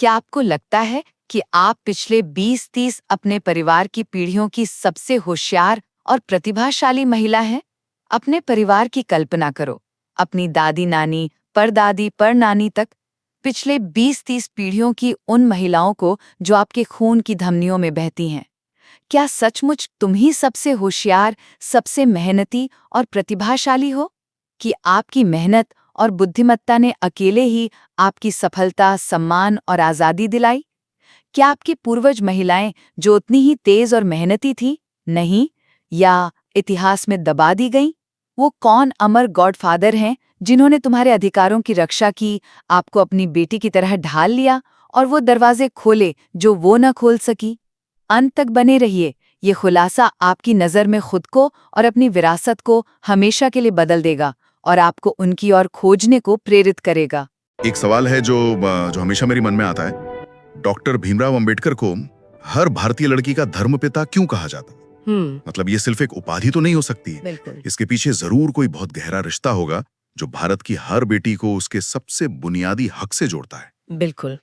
क्या आपको लगता है कि आप पिछले 20-30 अपने परिवार की पीढ़ियों की सबसे होशियार और प्रतिभाशाली महिला हैं? अपने परिवार की कल्पना करो, अपनी दादी नानी, परदादी, परनानी तक, पिछले 20-30 पीढ़ियों की उन महिलाओं को जो आपके खून की धमनियों में बहती हैं। क्या सचमुच तुम ही सबसे होशियार, सबसे मेहनती और प्रतिभाशाली हो? कि आपकी मेहनत और बुद्धिमत्ता ने अकेले ही आपकी सफलता, सम्मान और आज़ादी दिलाई? क्या आपकी पूर्वज महिलाएं जो उतनी ही तेज और मेहनती थीं, नहीं, या इतिहास में दबा दी गईं? वो कौन अमर गॉडफादर हैं जिन्होंने तुम्हारे अधिकारों की रक्षा की, आपको अपनी बेटी की तरह ढाल लिया और वो दरवाजे खोले जो वो न खोल सकी? अंत तक बने रहिए, ये खुलासा आपकी नज़र में खुद को और अपनी विरासत को हमेशा के लिए बदल देगा और आपको उनकी ओर खोजने को प्रेरित करेगा। एक सवाल है जो हमेशा मेरे मन में आता है। डॉक्टर भीमराव अंबेडकर को हर भारतीय लड़की का धर्मपिता क्यों कहा जाता? मतलब ये सिर्फ एक उपाधि तो नहीं हो सकती। इसके पीछे जरूर कोई बहुत गहरा रिश्ता होगा जो भारत की हर बेटी को उसके सबसे बुनियादी हक से जोड़ता है। बिल्कुल।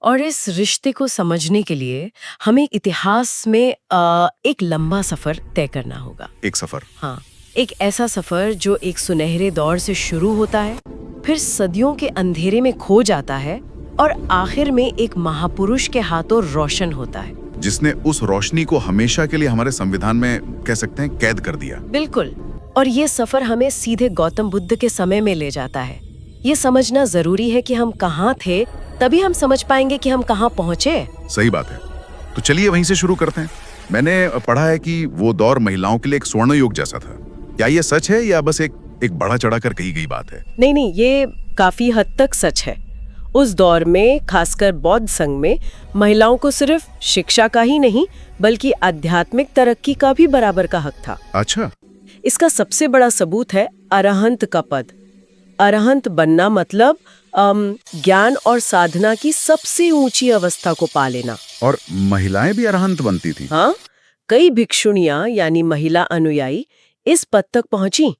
और इस रिश्ते को समझने के लिए हमें इतिहास में एक लंबा सफर तय करना होगा। एक सफर? हाँ, एक ऐसा सफर जो एक सुनहरे दौर से शुरू होता है, फिर सदियों के अंधेरे में खो जाता है और आखिर में एक महापुरुष के हाथों रोशन होता है, जिसने उस रोशनी को हमेशा के लिए हमारे संविधान में, कह सकते हैं, कैद कर दिया। बिल्कुल। और ये सफर हमें सीधे गौतम बुद्ध के समय में ले जाता है। ये समझना जरूरी है कि हम कहाँ थे, तभी हम समझ पाएंगे कि हम कहाँ पहुँचे। सही बात है। तो चलिए वहीं से शुरू करते हैं। मैंने पढ़ा है कि वो दौर महिलाओं के लिए एक स्वर्ण युग जैसा था। क्या ये सच है या बस एक बढ़ा चढ़ा कर कही गई बात है? नहीं, ये काफी हद तक सच है। उस दौर में, खासकर बौद्ध संघ में, महिलाओं को सिर्फ शिक्षा का ही नहीं बल्कि आध्यात्मिक तरक्की का भी बराबर का हक था। अच्छा। इसका सबसे बड़ा सबूत है अरहंत का पद। अरहंत बनना मतलब ज्ञान और साधना की सबसे ऊंची अवस्था को पा लेना। और महिलाएं भी अरहंत बनती थी? हाँ, कई भिक्षुणियां यानी महिला अनुयायी इस पद तक पहुंची।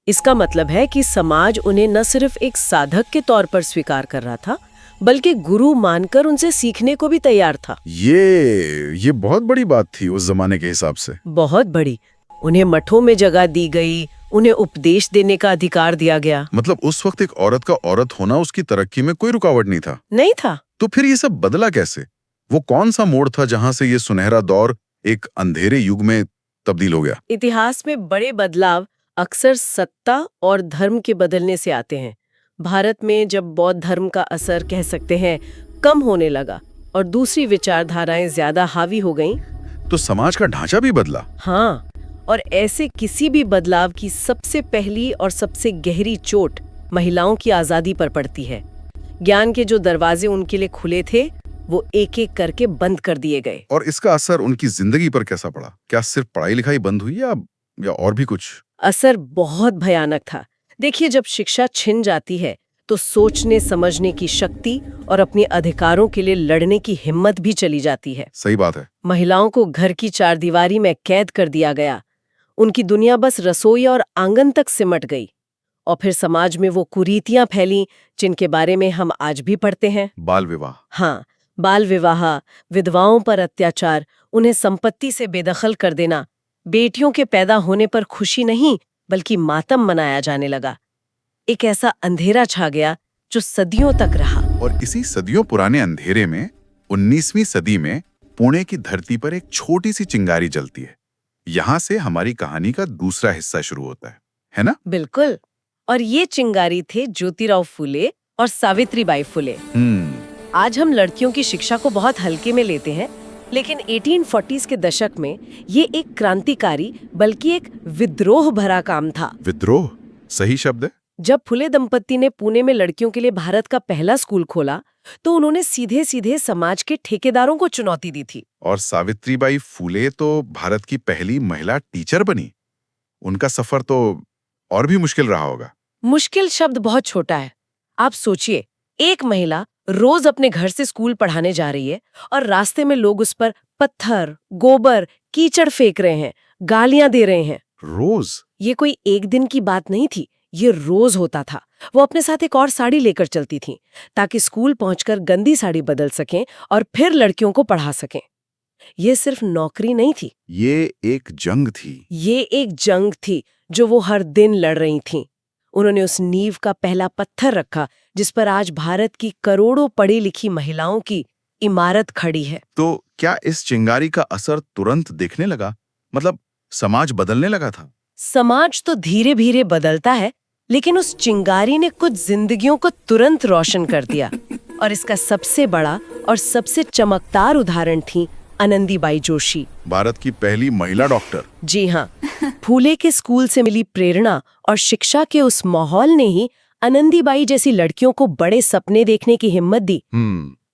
इसका मतलब है कि समाज उन्हें न सिर्फ एक साधक के तौर पर स्वीकार कर रहा था, बल्कि गुरु मानकर उनसे सीखने को भी तैयार था। ये बहुत बड़ी बात थी उस जमाने के हिसाब से। बहुत बड़ी। उन्हें मठों में जगह दी गई, उन्हें उपदेश देने का अधिकार दिया गया। मतलब उस वक्त एक औरत का औरत होना उसकी तरक्की में कोई रुकावट नहीं था? नहीं था। तो फिर ये सब बदला कैसे? वो कौन सा मोड़ था जहां से ये सुनहरा दौर एक अंधेरे युग में तब्दील हो गया? इतिहास में बड़े बदलाव अक्सर सत्ता और धर्म के बदलने से आते हैं। भारत में जब बौद्ध धर्म का असर, कह सकते हैं, कम होने लगा और दूसरी विचारधाराएं ज्यादा हावी हो गईं, तो समाज का ढांचा भी बदला। हाँ, और ऐसे किसी भी बदलाव की सबसे पहली और सबसे गहरी चोट महिलाओं की आजादी पर पड़ती है। ज्ञान के जो दरवाजे उनके लिए खुले थे, वो एक एक करके बंद कर दिए गए। और इसका असर उनकी जिंदगी पर कैसा पड़ा? क्या सिर्फ पढ़ाई लिखाई बंद हुई या और भी कुछ? असर बहुत भयानक था। देखिए, जब शिक्षा छिन जाती है तो सोचने समझने की शक्ति और अपने अधिकारों के लिए लड़ने की हिम्मत भी चली जाती है। सही बात है। महिलाओं को घर की चारदीवारी में कैद कर दिया गया। उनकी दुनिया बस रसोई और आंगन तक सिमट गई। और फिर समाज में वो कुरीतियां फैली जिनके बारे में हम आज भी पढ़ते हैं। बाल विवाह। हाँ, बाल विवाह, विधवाओं पर अत्याचार, उन्हें संपत्ति से बेदखल कर देना, बेटियों के पैदा होने पर खुशी नहीं बल्कि मातम मनाया जाने लगा। एक ऐसा अंधेरा छा गया जो सदियों तक रहा। और इसी सदियों पुराने अंधेरे में 19वीं सदी में पुणे की धरती पर एक छोटी सी चिंगारी जलती है। यहाँ से हमारी कहानी का दूसरा हिस्सा शुरू होता है ना? बिल्कुल। और ये चिंगारी थे ज्योतिराव फुले और सावित्रीबाई फुले। आज हम लड़कियों की शिक्षा को बहुत हल्के में लेते हैं, लेकिन 1840s के दशक में ये एक क्रांतिकारी बल्कि एक विद्रोह भरा काम था। विद्रोह सही शब्द है। जब फुले दंपत्ति ने पुणे में लड़कियों के लिए भारत का पहला स्कूल खोला तो उन्होंने सीधे सीधे समाज के ठेकेदारों को चुनौती दी थी। और सावित्रीबाई फुले तो भारत की पहली महिला टीचर बनी। उनका सफर तो और भी मुश्किल रहा होगा। मुश्किल शब्द बहुत छोटा है। आप सोचिए, एक महिला रोज अपने घर से स्कूल पढ़ाने जा रही है और रास्ते में लोग उस पर पत्थर, गोबर, कीचड़ फेंक रहे हैं, गालियां दे रहे हैं। रोज? ये कोई एक दिन की बात नहीं थी, ये रोज होता था। वो अपने साथ एक और साड़ी लेकर चलती थीं ताकि स्कूल पहुंचकर गंदी साड़ी बदल सकें और फिर लड़कियों को पढ़ा सकें। ये सिर्फ नौकरी नहीं थी, ये एक जंग थी। ये एक जंग थी जो वो हर दिन लड़ रही थीं। उन्होंने उस नींव का पहला पत्थर रखा जिस पर आज भारत की करोड़ों पढ़ी लिखी महिलाओं की इमारत खड़ी है। तो क्या इस चिंगारी का असर तुरंत दिखने लगा? मतलब समाज बदलने लगा था? समाज तो धीरे धीरे बदलता है, लेकिन उस चिंगारी ने कुछ जिंदगियों को तुरंत रोशन कर दिया। और इसका सबसे बड़ा और सबसे चमकदार उदाहरण थी आनंदीबाई जोशी, भारत की पहली महिला डॉक्टर। जी हाँ, फूले के स्कूल से मिली प्रेरणा और शिक्षा के उस माहौल ने ही आनंदीबाई जैसी लड़कियों को बड़े सपने देखने की हिम्मत दी।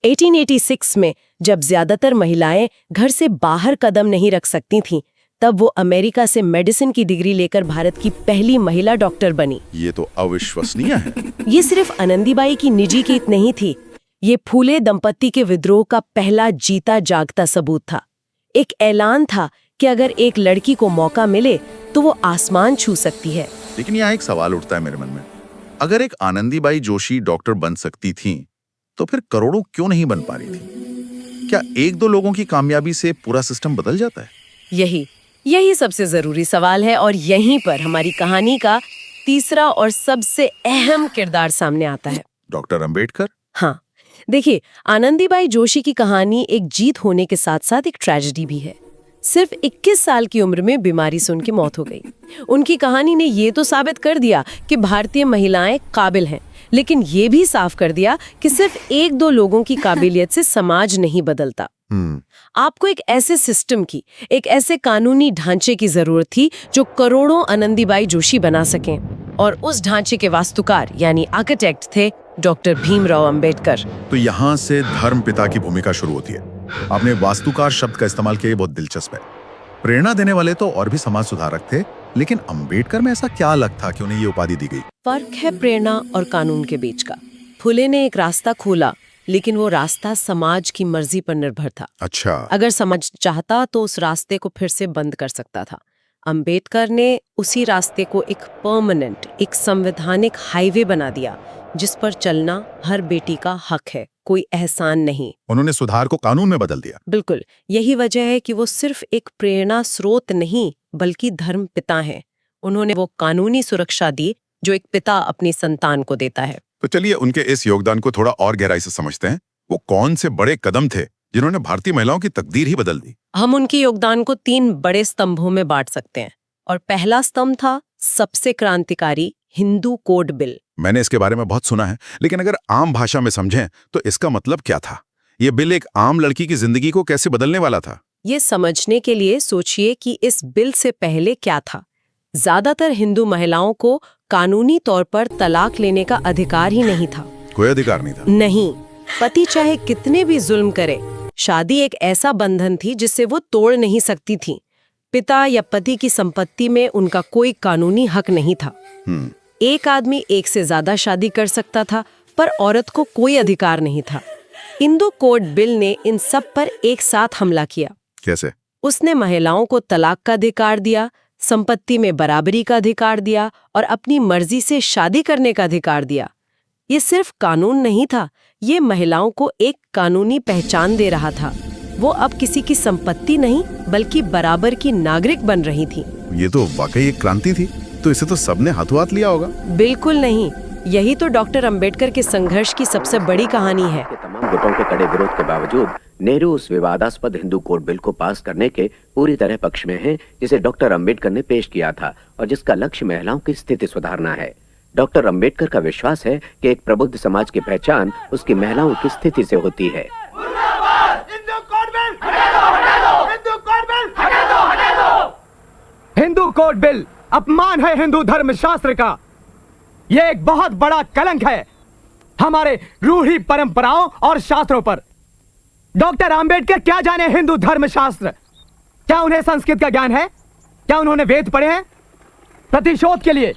1886 में जब ज्यादातर महिलाएं घर से बाहर कदम नहीं रख सकती थीं, तब वो अमेरिका से मेडिसिन की डिग्री लेकर भारत की पहली महिला डॉक्टर बनी। ये तो अविश्वसनीय है। ये सिर्फ आनंदीबाई की निजी जीत नहीं थी, ये फूले दंपत्ति के विद्रोह का पहला जीता जागता सबूत था। एक ऐलान था कि अगर एक लड़की को मौका मिले तो वो आसमान छू सकती है। लेकिन यहाँ एक सवाल उठता है मेरे मन में, अगर एक आनंदीबाई जोशी डॉक्टर बन सकती थी तो फिर करोड़ों क्यों नहीं बन पा रही थी? क्या एक दो लोगों की कामयाबी से पूरा सिस्टम बदल जाता है? यही सबसे जरूरी सवाल है और यहीं पर हमारी कहानी का तीसरा और सबसे अहम किरदार सामने आता है, डॉक्टर अंबेडकर। हाँ, देखिए, आनंदीबाई जोशी की कहानी एक जीत होने के साथ साथ एक ट्रेजेडी भी है। सिर्फ 21 साल की उम्र में बीमारी से उनकी मौत हो गई। उनकी कहानी ने ये तो साबित कर दिया कि भारतीय महिलाएं काबिल हैं, लेकिन ये भी साफ कर दिया कि सिर्फ एक दो लोगों की काबिलियत से समाज नहीं बदलता। आपको एक ऐसे सिस्टम की, एक ऐसे कानूनी ढांचे की जरूरत थी जो करोड़ों आनंदीबाई जोशी बना सकें, और उस ढांचे के वास्तुकार यानी आर्किटेक्ट थे डॉक्टर भीमराव अंबेडकर। तो यहाँ से धर्म पिता की भूमिका शुरू होती है। आपने वास्तुकार शब्द का इस्तेमाल किया, बहुत दिलचस्प है। प्रेरणा देने वाले तो और भी समाज सुधारक थे, लेकिन अंबेडकर में ऐसा क्या अलग था कि उन्हें ये उपाधि दी गई? फर्क है प्रेरणा और कानून के बीच का। फुले ने एक रास्ता खोला, लेकिन वो रास्ता समाज की मर्जी पर निर्भर था। अच्छा। अगर समाज चाहता तो उस रास्ते को फिर से बंद कर सकता था। अंबेडकर ने उसी रास्ते को एक परमानेंट, एक संवैधानिक हाईवे बना दिया जिस पर चलना हर बेटी का हक है, कोई एहसान नहीं। उन्होंने सुधार को कानून में बदल दिया। बिल्कुल, यही वजह है कि वो सिर्फ एक प्रेरणा स्रोत नहीं बल्कि धर्म पिता हैं। उन्होंने वो कानूनी सुरक्षा दी जो एक पिता अपनी संतान को देता है। तो चलिए उनके इस योगदान को थोड़ा और गहराई से समझते हैं। वो कौन से बड़े कदम थे जिन्होंने भारतीय महिलाओं की तकदीर ही बदल दी? हम उनके योगदान को 3 बड़े स्तंभों में बांट सकते हैं, और पहला स्तंभ था सबसे क्रांतिकारी हिंदू कोड बिल। मैंने इसके बारे में बहुत सुना है, लेकिन अगर आम भाषा में समझें तो इसका मतलब क्या था? ये बिल एक आम लड़की की जिंदगी को कैसे बदलने वाला था? ये समझने के लिए सोचिए कि इस बिल से पहले क्या था। ज्यादातर हिंदू महिलाओं को कानूनी तौर पर तलाक लेने का अधिकार ही नहीं था। कोई अधिकार नहीं था? नहीं, पति चाहे कितने भी जुल्म करे, शादी एक ऐसा बंधन थी जिससे वो तोड़ नहीं सकती थी। पिता या पति की संपत्ति में उनका कोई कानूनी हक नहीं था। एक आदमी एक से ज्यादा शादी कर सकता था, पर औरत को कोई अधिकार नहीं था। हिंदू कोड बिल ने इन सब पर एक साथ हमला किया। कैसे? उसने महिलाओं को तलाक का अधिकार दिया, संपत्ति में बराबरी का अधिकार दिया और अपनी मर्जी से शादी करने का अधिकार दिया। ये सिर्फ कानून नहीं था, ये महिलाओं को एक कानूनी पहचान दे रहा था। वो अब किसी की संपत्ति नहीं बल्कि बराबर की नागरिक बन रही थी। ये तो वाकई एक क्रांति थी। तो इसे तो सबने हाथों हाथ लिया होगा। बिल्कुल नहीं, यही तो डॉक्टर अंबेडकर के संघर्ष की सबसे बड़ी कहानी है। तमाम गुटों के कड़े विरोध के बावजूद नेहरू उस विवादास्पद हिंदू कोड बिल को पास करने के पूरी तरह पक्ष में हैं, जिसे डॉक्टर अंबेडकर ने पेश किया था और जिसका लक्ष्य महिलाओं की स्थिति सुधारना है। डॉक्टर अंबेडकर का विश्वास है कि एक प्रबुद्ध समाज की पहचान उसकी महिलाओं की स्थिति से होती है। हिंदू कोड बिल अपमान है हिंदू धर्म शास्त्र का। यह एक बहुत बड़ा कलंक है हमारे रूढ़ी परंपराओं और शास्त्रों पर। डॉक्टर अंबेडकर क्या जाने हिंदू धर्म शास्त्र? क्या उन्हें संस्कृत का ज्ञान है? क्या उन्होंने वेद पढ़े हैं? प्रतिशोध के लिए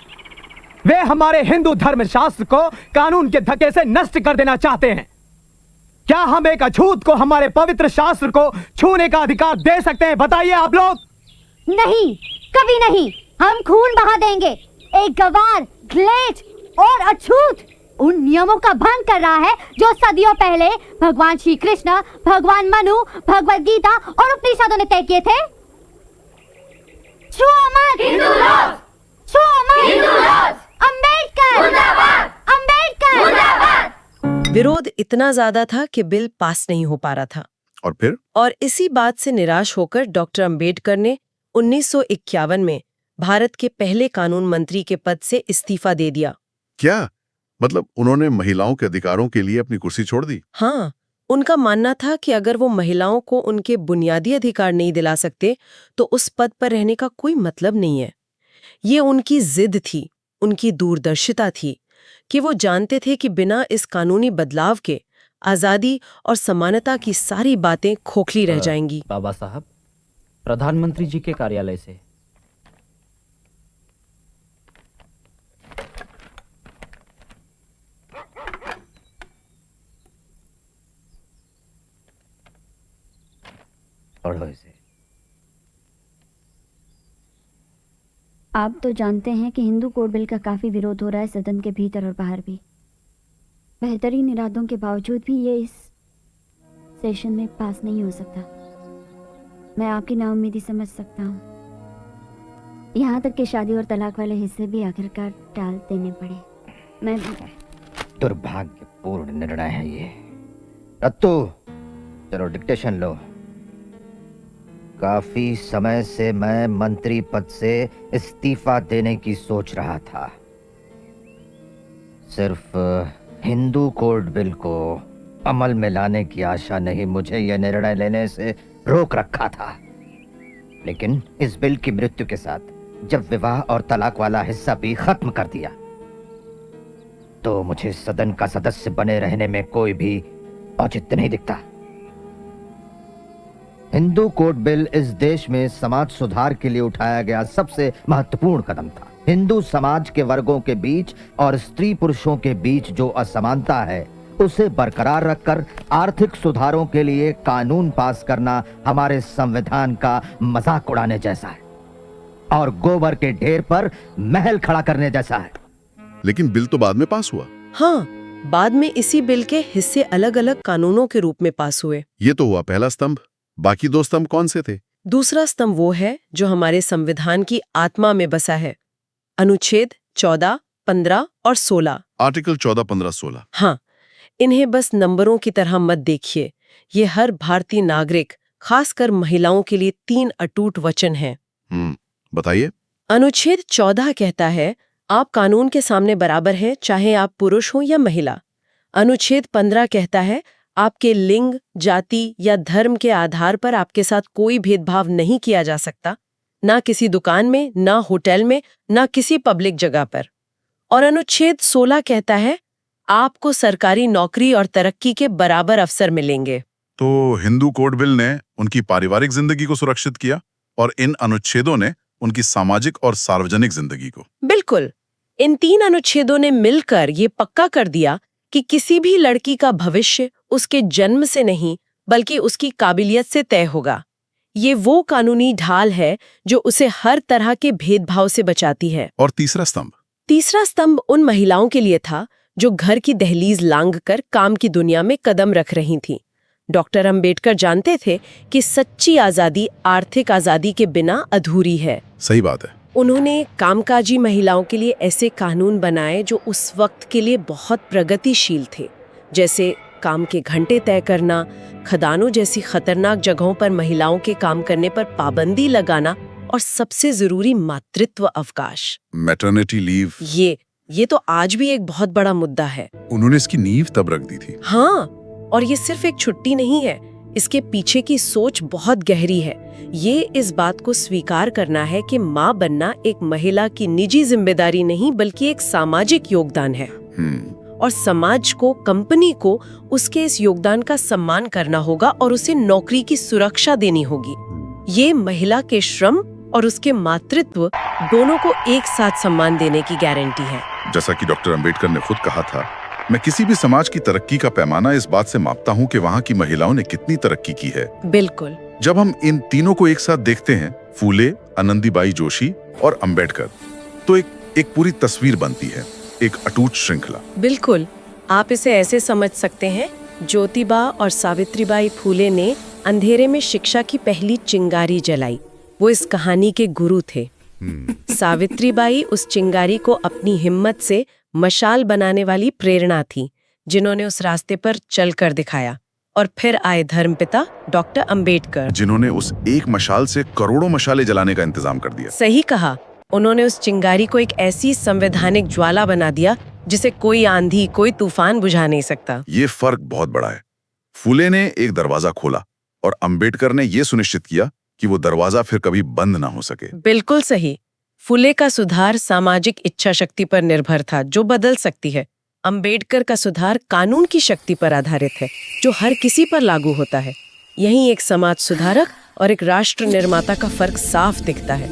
वे हमारे हिंदू धर्म शास्त्र को कानून के धक्के से नष्ट कर देना चाहते हैं। क्या हम एक अछूत को हमारे पवित्र शास्त्र को छूने का अधिकार दे सकते हैं? बताइए आप लोग। नहीं, कभी नहीं। हम खून बहा देंगे। एक गवार निर्लज और अछूत उन नियमों का भंग कर रहा है जो सदियों पहले भगवान श्री कृष्ण, भगवान मनु, भगवद गीता और उपनिषदों ने तय किए थे। छुओ मत हिंदू लोग, छुओ मत हिंदू लोग, अंबेडकर मुर्दाबाद, अंबेडकर मुर्दाबाद। विरोध इतना ज्यादा था कि बिल पास नहीं हो पा रहा था। और फिर और इसी बात से निराश होकर डॉक्टर अंबेडकर ने 1951 में भारत के पहले कानून मंत्री के पद से इस्तीफा दे दिया। क्या मतलब उन्होंने महिलाओं के अधिकारों के लिए अपनी कुर्सी छोड़ दी? हाँ, उनका मानना था कि अगर वो महिलाओं को उनके बुनियादी अधिकार नहीं दिला सकते तो उस पद पर रहने का कोई मतलब नहीं है। ये उनकी जिद थी, उनकी दूरदर्शिता थी कि वो जानते थे कि बिना इस कानूनी बदलाव के आजादी और समानता की सारी बातें खोखली रह जाएंगी। बाबा साहब, प्रधानमंत्री जी के कार्यालय से। पढ़ो इसे। आप तो जानते हैं कि हिंदू कोड बिल का काफी विरोध हो रहा है सदन के भीतर और बाहर भी। बेहतरीन इरादों के बावजूद भी ये इस सेशन में पास नहीं हो सकता। मैं आपकी नाउम्मीदी समझ सकता हूँ। यहाँ तक कि शादी और तलाक वाले हिस्से भी आखिरकार टाल देने पड़े। मैं दुर्भाग्यपूर्ण निर्णय है ये। रत्तू, चलो डिक्टेशन लो। काफी समय से मैं मंत्री पद से इस्तीफा देने की सोच रहा था। सिर्फ हिंदू कोड बिल को अमल में लाने की आशा ने ही मुझे यह निर्णय लेने से रोक रखा था। लेकिन इस बिल की मृत्यु के साथ जब विवाह और तलाक वाला हिस्सा भी खत्म कर दिया तो मुझे सदन का सदस्य बने रहने में कोई भी औचित्य नहीं दिखता। हिंदू कोड बिल इस देश में समाज सुधार के लिए उठाया गया सबसे महत्वपूर्ण कदम था। हिंदू समाज के वर्गों के बीच और स्त्री पुरुषों के बीच जो असमानता है उसे बरकरार रखकर आर्थिक सुधारों के लिए कानून पास करना हमारे संविधान का मजाक उड़ाने जैसा है और गोबर के ढेर पर महल खड़ा करने जैसा है। लेकिन बिल तो बाद में पास हुआ। हाँ, बाद में इसी बिल के हिस्से अलग अलग कानूनों के रूप में पास हुए। ये तो हुआ पहला स्तंभ। बाकी दो स्तंभ कौन से थे? दूसरा स्तंभ वो है जो हमारे संविधान की आत्मा में बसा है। अनुच्छेद 14, 15 और 16। आर्टिकल 14, 15, 16। हाँ, इन्हें बस नंबरों की तरह मत देखिए। ये हर भारतीय नागरिक, खासकर महिलाओं के लिए 3 अटूट वचन हैं। बताइए। अनुच्छेद 14 कहता है, आप कानून के सामने बराबर हैं, चाहे आप पुरुष हो या महिला। अनुच्छेद 15 कहता है, आपके लिंग, जाति या धर्म के आधार पर आपके साथ कोई भेदभाव नहीं किया जा सकता, ना किसी दुकान में, ना होटल में, ना किसी पब्लिक जगह पर। और अनुच्छेद 16 कहता है, आपको सरकारी नौकरी और तरक्की के बराबर अवसर मिलेंगे। तो हिंदू कोड बिल ने उनकी पारिवारिक जिंदगी को सुरक्षित किया और इन अनुच्छेदों ने उनकी सामाजिक और सार्वजनिक जिंदगी को। बिल्कुल, इन 3 अनुच्छेदों ने मिलकर ये पक्का कर दिया कि किसी भी लड़की का भविष्य उसके जन्म से नहीं बल्कि उसकी काबिलियत से तय होगा। ये वो कानूनी ढाल है जो उसे हर तरह के भेदभाव से बचाती है। और तीसरा स्तंभ? तीसरा स्तंभ उन महिलाओं के लिए था जो घर की दहलीज लांघ कर काम की दुनिया में कदम रख रही थीं। डॉक्टर अंबेडकर जानते थे कि सच्ची आजादी आर्थिक आजादी के बिना अधूरी है। सही बात है। उन्होंने कामकाजी महिलाओं के लिए ऐसे कानून बनाए जो उस वक्त के लिए बहुत प्रगतिशील थे, जैसे काम के घंटे तय करना, खदानों जैसी खतरनाक जगहों पर महिलाओं के काम करने पर पाबंदी लगाना और सबसे जरूरी मातृत्व अवकाश, मैटरनिटी लीव। ये तो आज भी एक बहुत बड़ा मुद्दा है। उन्होंने इसकी नींव तब रख दी थी। हाँ, और ये सिर्फ एक छुट्टी नहीं है, इसके पीछे की सोच बहुत गहरी है। ये इस बात को स्वीकार करना है कि माँ बनना एक महिला की निजी जिम्मेदारी नहीं बल्कि एक सामाजिक योगदान है। और समाज को, कंपनी को उसके इस योगदान का सम्मान करना होगा और उसे नौकरी की सुरक्षा देनी होगी। ये महिला के श्रम और उसके मातृत्व दोनों को एक साथ सम्मान देने की गारंटी है। जैसा कि डॉक्टर अंबेडकर ने खुद कहा था, मैं किसी भी समाज की तरक्की का पैमाना इस बात से मापता हूँ कि वहाँ की महिलाओं ने कितनी तरक्की की है। बिल्कुल। जब हम इन तीनों को एक साथ देखते हैं, फूले, आनंदीबाई जोशी और अंबेडकर, तो एक एक पूरी तस्वीर बनती है, एक अटूट श्रृंखला। बिल्कुल, आप इसे ऐसे समझ सकते हैं, ज्योतिबा और सावित्रीबाई फूले ने अंधेरे में शिक्षा की पहली चिंगारी जलाई। वो इस कहानी के गुरु थे। सावित्रीबाई उस चिंगारी को अपनी हिम्मत से मशाल बनाने वाली प्रेरणा थी, जिन्होंने उस रास्ते पर चलकर दिखाया। और फिर आए धर्मपिता डॉक्टर अंबेडकर, जिन्होंने उस एक मशाल से करोड़ों मशाले जलाने का इंतजाम कर दिया। सही कहा, उन्होंने उस चिंगारी को एक ऐसी संवैधानिक ज्वाला बना दिया जिसे कोई आंधी, कोई तूफान बुझा नहीं सकता। ये फर्क बहुत बड़ा है। फूले ने एक दरवाजा खोला और अंबेडकर ने ये सुनिश्चित किया कि वो दरवाजा फिर कभी बंद ना हो सके। बिल्कुल सही। फुले का सुधार सामाजिक इच्छा शक्ति पर निर्भर था, जो बदल सकती है। अंबेडकर का सुधार कानून की शक्ति पर आधारित है, जो हर किसी पर लागू होता है। यहीं एक समाज सुधारक और एक राष्ट्र निर्माता का फर्क साफ दिखता है।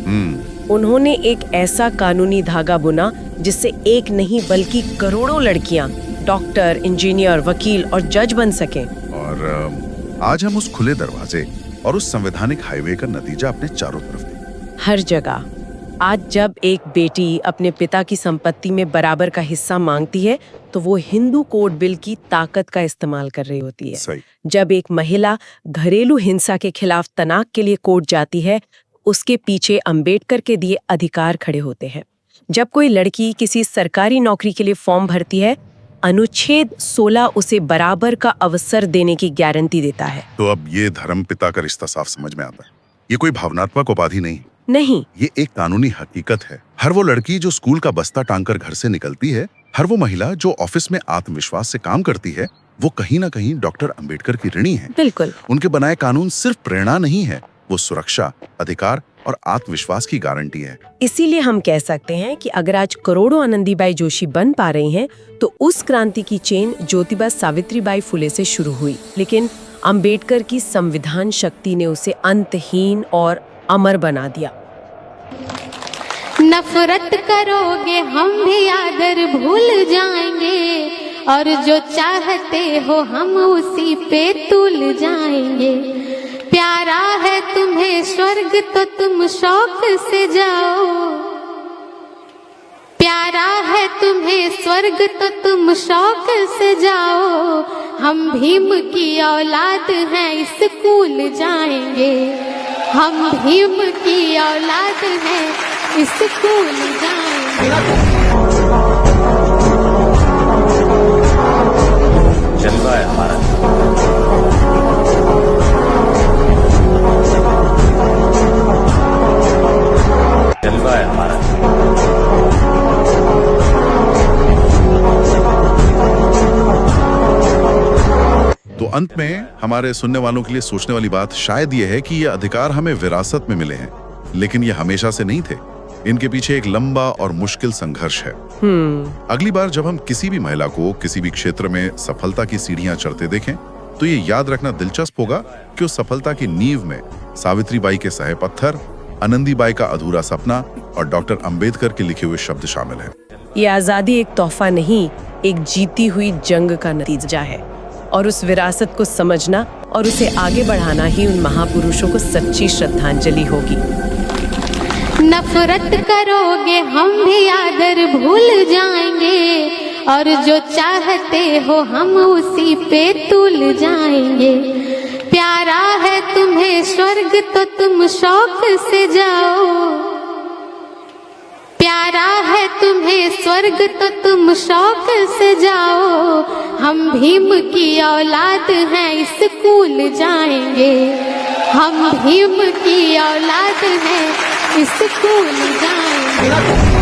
उन्होंने एक ऐसा कानूनी धागा बुना जिससे एक नहीं बल्कि करोड़ों लड़कियां डॉक्टर, इंजीनियर, वकील और जज बन सकें। और आज हम उस खुले दरवाजे और उस संवैधानिक हाईवे का नतीजा अपने चारों तरफ देखें। हर जगह। आज जब एक बेटी अपने पिता की संपत्ति में बराबर का हिस्सा मांगती है, तो वो हिंदू कोड बिल की ताकत का इस्तेमाल कर रही होती है। सही। जब एक महिला घरेलू हिंसा के खिलाफ तनाक के लिए कोर्ट जाती है, उसके पीछे अंबेडकर के दिए अधिकार खड़े होते हैं। जब कोई लड़की किसी सरकारी नौकरी के लिए फॉर्म भरती है, अनुच्छेद 16 उसे बराबर का अवसर देने की गारंटी देता है। तो अब ये धर्मपिता का रिश्ता साफ समझ में आता है। ये कोई भावनात्मक उपाधि नहीं, ये एक कानूनी हकीकत है। हर वो लड़की जो स्कूल का बस्ता टांगकर घर से निकलती है, हर वो महिला जो ऑफिस में आत्मविश्वास से काम करती है, वो कहीं ना कहीं डॉक्टर अंबेडकर की ऋणी है। बिल्कुल। उनके बनाए कानून सिर्फ प्रेरणा नहीं है, वो सुरक्षा, अधिकार और आत्मविश्वास की गारंटी है। इसीलिए हम कह सकते हैं कि अगर आज करोड़ों आनंदीबाई जोशी बन पा रही हैं, तो उस क्रांति की चेन ज्योतिबा सावित्रीबाई फुले से शुरू हुई। लेकिन अंबेडकर की संविधान शक्ति ने उसे अंतहीन और अमर बना दिया। नफरत करोगे हम भी आदर भूल जाएंगे, और जो चाहते हो हम उसी पे तुल जाएंगे। प्यारा है तुम्हें स्वर्ग तो तुम शौक से जाओ, प्यारा है तुम्हें स्वर्ग तो तुम शौक से जाओ। हम भीम की औलाद हैं, स्कूल जाएंगे। हम भीम की औलाद हैं, स्कूल जाएंगे। जलवा है हमारा। जलवा है हमारा। तो अंत में हमारे सुनने वालों के लिए सोचने वाली बात शायद ये है कि ये अधिकार हमें विरासत में मिले हैं, लेकिन ये हमेशा से नहीं थे। इनके पीछे एक लंबा और मुश्किल संघर्ष है। अगली बार जब हम किसी भी महिला को किसी भी क्षेत्र में सफलता की सीढ़ियां चढ़ते देखें, तो ये याद रखना दिलचस्प होगा कि उस सफलता की नींव में सावित्रीबाई के सहे पत्थर, आनंदीबाई का अधूरा सपना और डॉक्टर अंबेडकर के लिखे हुए शब्द शामिल हैं। ये आजादी एक तोहफा नहीं, एक जीती हुई जंग का नतीजा है। और उस विरासत को समझना और उसे आगे बढ़ाना ही उन महापुरुषों को सच्ची श्रद्धांजलि होगी। नफरत करोगे हम भी आदर भूल जाएंगे, और जो चाहते हो हम उसी पे तुल जाएंगे। प्यारा है तुम्हें स्वर्ग तो तुम शौक से जाओ, प्यारा है तुम्हें स्वर्ग तो तुम शौक से जाओ। हम भीम की औलाद हैं, स्कूल जाएंगे। हम भीम की औलाद हैं, स्कूल जाएंगे।